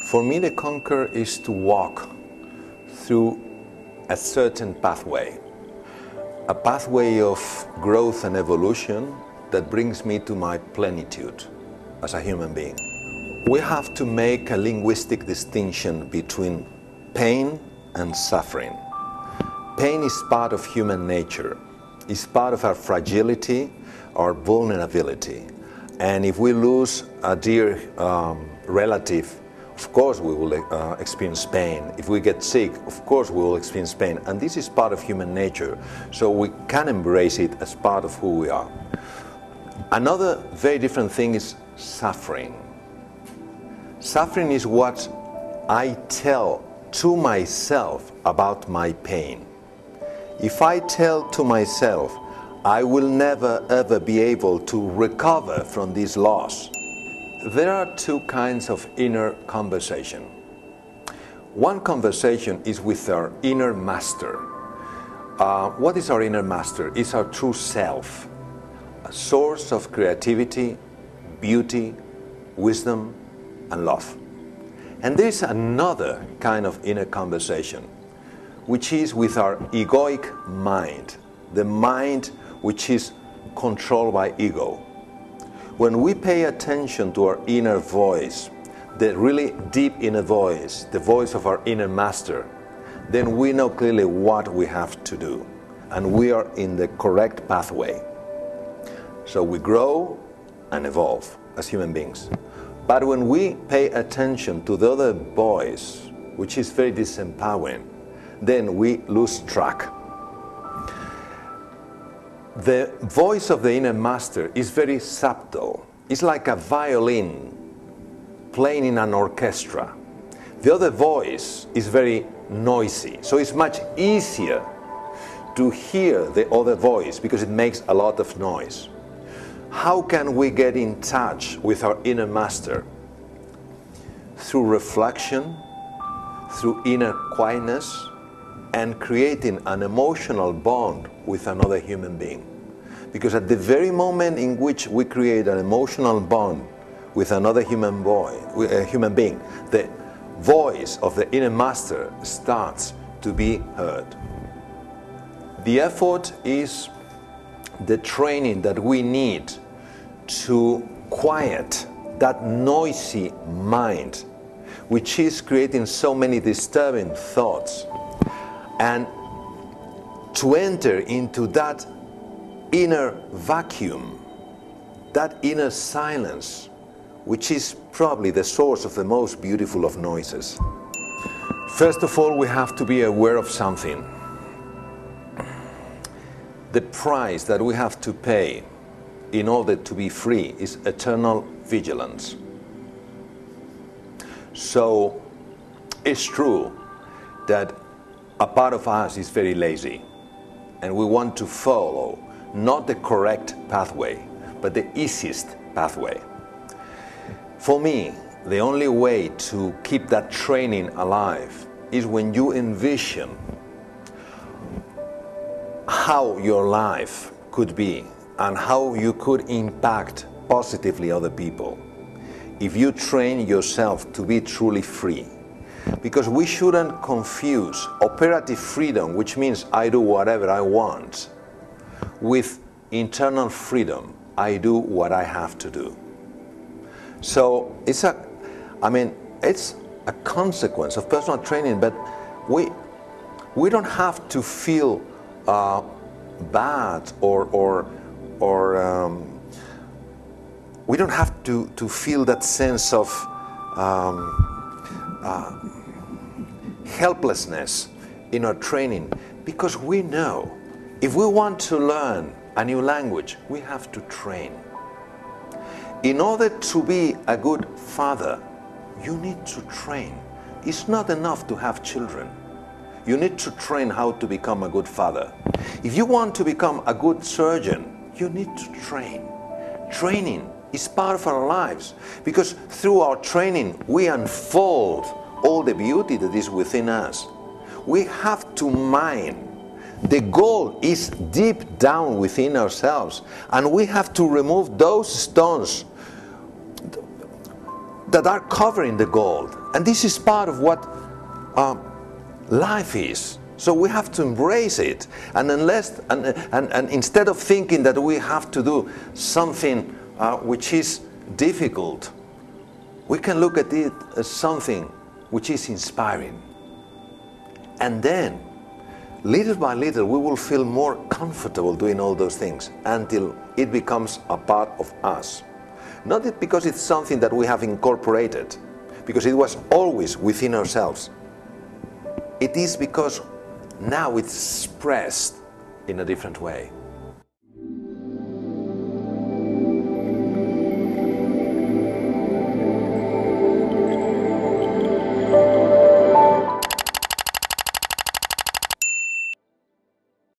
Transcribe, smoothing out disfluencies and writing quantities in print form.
For me, the conquer is to walk through a certain pathway, a pathway of growth and evolution that brings me to my plenitude as a human being. We have to make a linguistic distinction between pain and suffering. Pain is part of human nature. It's part of our fragility, our vulnerability. And if we lose a dear relative, of course we will experience pain. If we get sick, of course we will experience pain. And this is part of human nature, so we can embrace it as part of who we are. Another very different thing is suffering. Suffering is what I tell to myself about my pain. If I tell to myself, I will never ever be able to recover from this loss. There are two kinds of inner conversation. One conversation is with our inner master. What is our inner master? It's our true self, a source of creativity, beauty, wisdom, and love. And there is another kind of inner conversation, which is with our egoic mind, the mind which is controlled by ego. When we pay attention to our inner voice, the really deep inner voice, the voice of our inner master, then we know clearly what we have to do, and we are in the correct pathway. So we grow and evolve as human beings. But when we pay attention to the other voice, which is very disempowering, then we lose track. The voice of the inner master is very subtle. It's like a violin playing in an orchestra. The other voice is very noisy, so it's much easier to hear the other voice because it makes a lot of noise. How can we get in touch with our inner master? Through reflection, through inner quietness, and creating an emotional bond with another human being. Because at the very moment in which we create an emotional bond with another human being, the voice of the inner master starts to be heard. The effort is the training that we need to quiet that noisy mind, which is creating so many disturbing thoughts, and to enter into that inner vacuum, that inner silence, which is probably the source of the most beautiful of noises. First of all, we have to be aware of something. The price that we have to pay in order to be free is eternal vigilance. So it's true that a part of us is very lazy, and we want to follow not the correct pathway, but the easiest pathway. For me, the only way to keep that training alive is when you envision how your life could be and how you could impact positively other people if you train yourself to be truly free. Because we shouldn't confuse operative freedom, which means I do whatever I want, with internal freedom, I do what I have to do. So it's a consequence of personal training, but we don't have to feel bad or we don't have to feel that sense of helplessness in our training, because we know if we want to learn a new language, we have to train. In order to be a good father, you need to train. It's not enough to have children. You need to train how to become a good father. If you want to become a good surgeon, you need to train. Training is part of our lives, because through our training we unfold all the beauty that is within us. We have to mine. The gold is deep down within ourselves, and we have to remove those stones that are covering the gold And this is part of what life is. So we have to embrace it. And instead of thinking that we have to do something which is difficult, we can look at it as something which is inspiring. And then, little by little, we will feel more comfortable doing all those things until it becomes a part of us. Not because it's something that we have incorporated, because it was always within ourselves. It is because now it's expressed in a different way.